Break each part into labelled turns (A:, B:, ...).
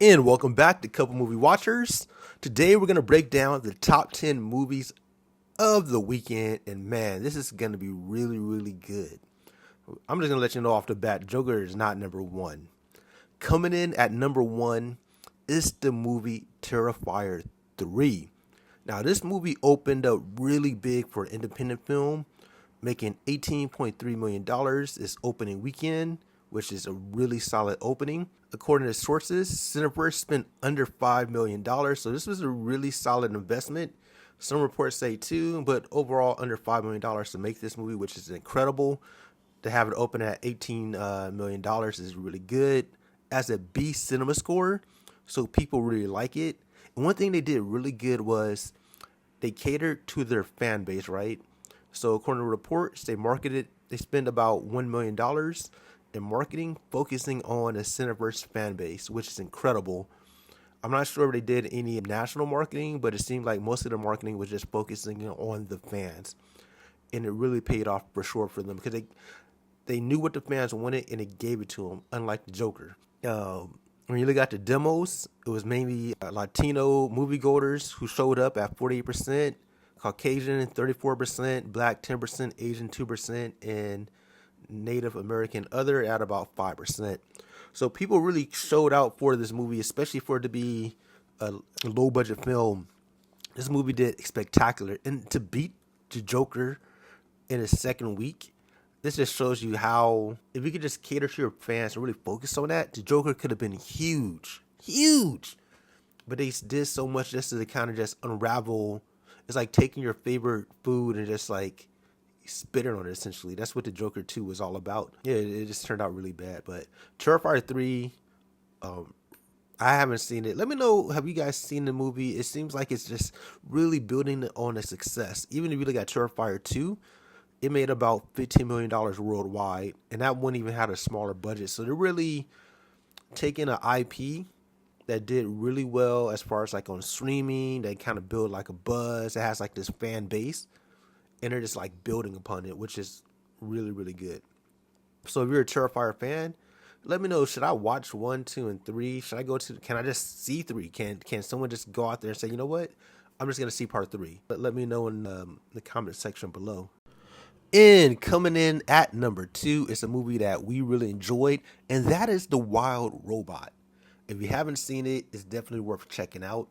A: And welcome back to Couple Movie Watchers. Today we're going to break down the top 10 movies of the weekend. And man, this is going to be really, really good. I'm just going to let you know off the bat, Joker is not number one. Coming in at number one is the movie Terrifier 3. Now, this movie opened up really big for an independent film, making $18.3 million its opening weekend, which is a really solid opening. According to sources, Cineverse spent under $5 million, so this was a really solid investment. Some reports say $2, but overall under $5 million to make this movie, which is incredible. To have it open at $18 million is really good. As a B cinema score, so people really like it. And one thing they did really good was they catered to their fan base, right? So according to reports, they spent about $1 million in marketing, focusing on a Cineverse fan base, which is incredible. I'm not sure if they did any national marketing, but it seemed like most of the marketing was just focusing on the fans. And it really paid off for sure for them because they knew what the fans wanted and it gave it to them, unlike the Joker. When you look at the demos, it was mainly Latino moviegoers who showed up at 48%, Caucasian 34%, Black 10%, Asian 2%, and Native American other at about 5%. So people really showed out for this movie, especially for it to be a low budget film. This movie did spectacular. And to beat the Joker in its second week, this just shows you how, if you could just cater to your fans and really focus on that, the Joker could have been huge. Huge. But they did so much just to kind of just unravel. It's like taking your favorite food and just like spitting on it, essentially. That's what the Joker 2 was all about. Yeah, it just turned out really bad. But Terrifier 3, I haven't seen it. Let me know, have you guys seen the movie? It seems like it's just really building on a success. Even if you look at Terrifier 2, it made about $15 million worldwide, and that one even had a smaller budget. So they're really taking an IP that did really well as far as like on streaming. They kind of build like a buzz. It has like this fan base, and they're just like building upon it, which is really, really good. So if you're a Terrifier fan, let me know, should I watch 1, 2, and 3? Can I just see 3? Can someone just go out there and say, you know what? I'm just going to see part 3. But let me know in the comment section below. And coming in at number 2 is a movie that we really enjoyed, and that is The Wild Robot. If you haven't seen it, it's definitely worth checking out.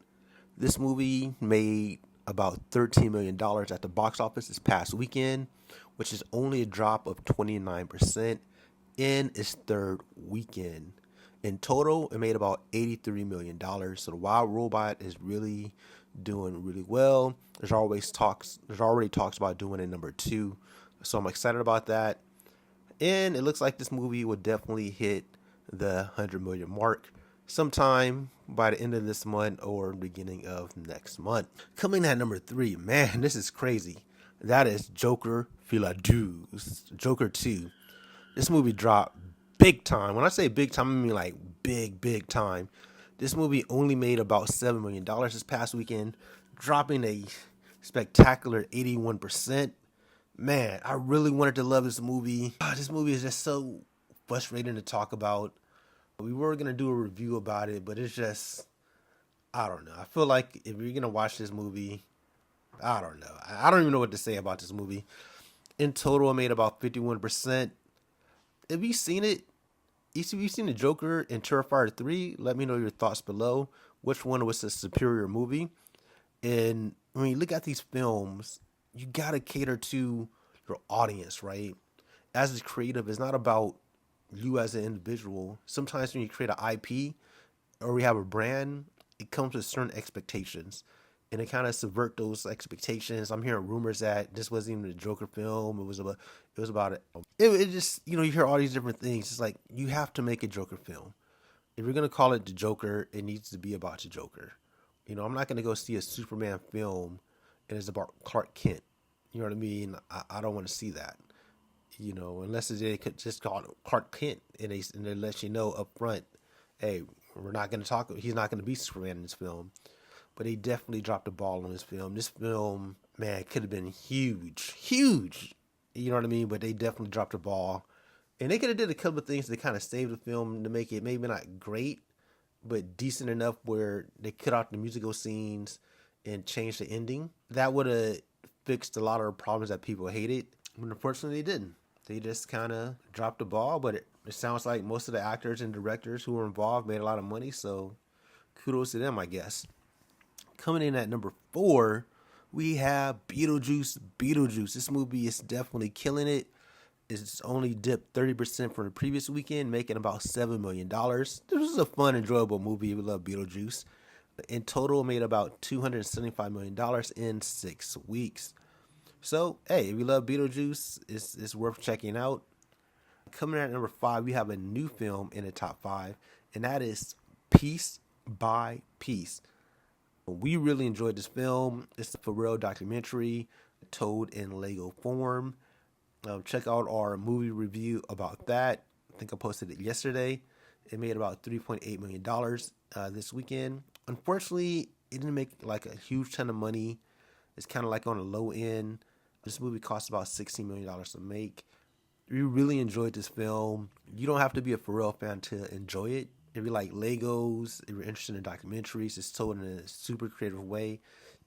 A: This movie made about $13 million at the box office this past weekend, which is only a drop of 29% in its third weekend. In total, it made about $83 million. So The Wild Robot is really doing really well. There's already talks about doing a number 2. So I'm excited about that. And it looks like this movie will definitely hit the 100 million mark sometime by the end of this month or beginning of next month. Coming at number 3, man, this is crazy. That is Joker Philadelphia, Joker 2. This movie dropped big time. When I say big time, I mean like big time. This movie only made about $7 million this past weekend, dropping a spectacular 81%. Man, I really wanted to love this movie. This movie is just so frustrating to talk about. We were going to do a review about it, but it's just, I don't know. I feel like if you're going to watch this movie, I don't know. I don't even know what to say about this movie. In total, it made about 51%. Have you seen it? If you've seen the Joker and Terrifier 3, let me know your thoughts below. Which one was the superior movie? And when you look at these films, you got to cater to your audience, right? As a creative, it's not about you as an individual. Sometimes when you create an IP or we have a brand, it comes with certain expectations. And it kind of subvert those expectations. I'm hearing rumors that this wasn't even a Joker film. It was about it. It just, you hear all these different things. It's like, you have to make a Joker film. If you're going to call it the Joker, it needs to be about the Joker. I'm not going to go see a Superman film and it's about Clark Kent. You know what I mean? I don't want to see that. Unless they could just call it Clark Kent and they let you know up front, hey, we're not going to talk. He's not going to be Superman in this film. But they definitely dropped the ball on this film. This film, man, could have been huge. You know what I mean? But they definitely dropped the ball. And they could have did a couple of things to kind of save the film to make it maybe not great, but decent enough where they cut out the musical scenes and changed the ending. That would have fixed a lot of the problems that people hated. But unfortunately, they didn't. They just kind of dropped the ball. But it sounds like most of the actors and directors who were involved made a lot of money. So kudos to them, I guess. Coming in at number 4, we have Beetlejuice. Beetlejuice. This movie is definitely killing it. It's only dipped 30% from the previous weekend, making about $7 million. This was a fun, enjoyable movie. We love Beetlejuice. In total, made about $275 million in 6 weeks. So, hey, if you love Beetlejuice, it's worth checking out. Coming in at number 5, we have a new film in the top 5, and that is Piece by Piece. We really enjoyed this film. It's a for real documentary told in Lego form. Check out our movie review about that. I think I posted it yesterday. It made about $3.8 million this weekend. Unfortunately, it didn't make like a huge ton of money. It's kind of like on the low end. This movie cost about $16 million to make. We really enjoyed this film. You don't have to be a Pharrell fan to enjoy it. If you like Legos, if you're interested in documentaries, it's told in a super creative way.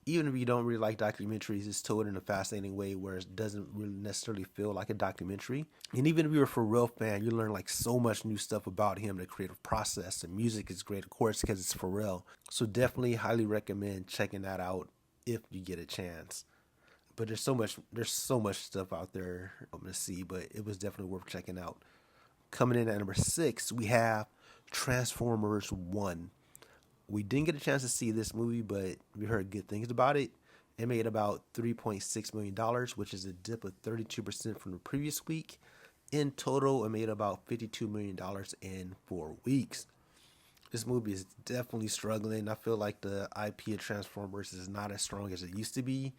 A: Even if you don't really like documentaries, it's told in a fascinating way where it doesn't really necessarily feel like a documentary. And even if you're a Pharrell fan, you learn like so much new stuff about him, the creative process. The music is great, of course, because it's Pharrell. So definitely highly recommend checking that out if you get a chance. But there's so much stuff out there to see, but it was definitely worth checking out. Coming in at number 6, we have Transformers 1. We didn't get a chance to see this movie, but we heard good things about it. It made about $3.6 million, which is a dip of 32% from the previous week. In total, it made about $52 million in 4 weeks. This movie is definitely struggling. I feel like the IP of Transformers is not as strong as it used to be.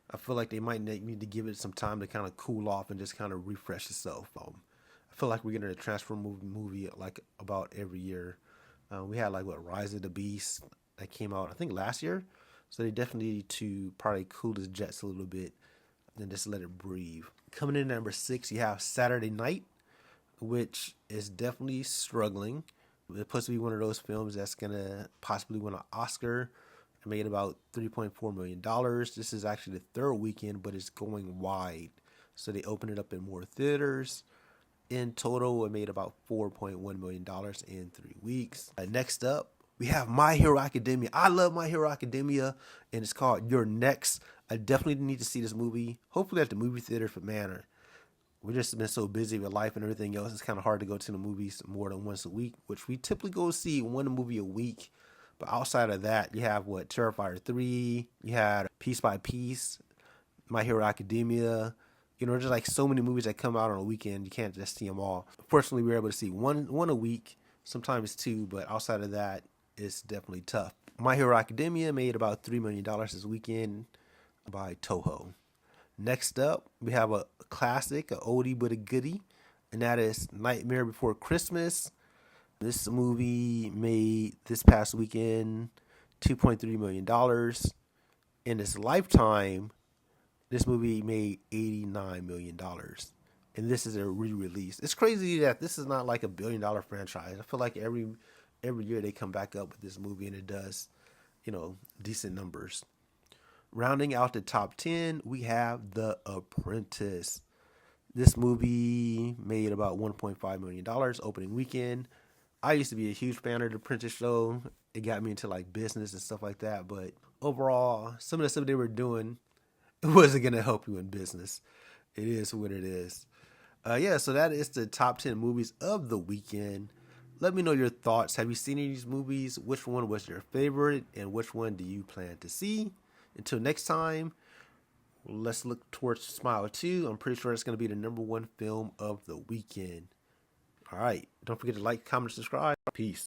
A: I feel like they might need to give it some time to kind of cool off and just kind of refresh itself. I feel like we're getting a Transformers movie like about every year. We had like Rise of the Beast that came out I think last year, so they definitely need to probably cool the jets a little bit and just let it breathe. Coming in at number 6, you have Saturday Night, which is definitely struggling. It's supposed to be one of those films that's gonna possibly win an Oscar. It made about $3.4 million. This is actually the third weekend, but it's going wide, so they open it up in more theaters. In total, it made about $4.1 million in 3 weeks. Next up, we have My Hero Academia. I love My Hero Academia, and it's called You're Next. I definitely need to see this movie. Hopefully at the movie theater, but man, we've just been so busy with life and everything else. It's kind of hard to go to the movies more than once a week, which we typically go see one movie a week. But outside of that, you have Terrifier 3, you had Piece by Piece, My Hero Academia. You know, there's like so many movies that come out on a weekend. You can't just see them all. Fortunately, we were able to see one a week, sometimes 2, but outside of that, it's definitely tough. My Hero Academia made about $3 million this weekend by Toho. Next up, we have a classic, an oldie but a goodie, and that is Nightmare Before Christmas. This movie made this past weekend $2.3 million. In its lifetime, this movie made $89 million. And this is a re-release. It's crazy that this is not like a billion-dollar franchise. I feel like every year they come back up with this movie and it does, decent numbers. Rounding out the top 10, we have The Apprentice. This movie made about $1.5 million opening weekend. I used to be a huge fan of The Apprentice show. It got me into like business and stuff like that. But overall, some of the stuff they were doing, it wasn't going to help you in business. It is what it is. So that is the top 10 movies of the weekend. Let me know your thoughts. Have you seen any of these movies? Which one was your favorite? And which one do you plan to see? Until next time, let's look towards Smile 2. I'm pretty sure it's going to be the number 1 film of the weekend. All right. Don't forget to like, comment, subscribe. Peace.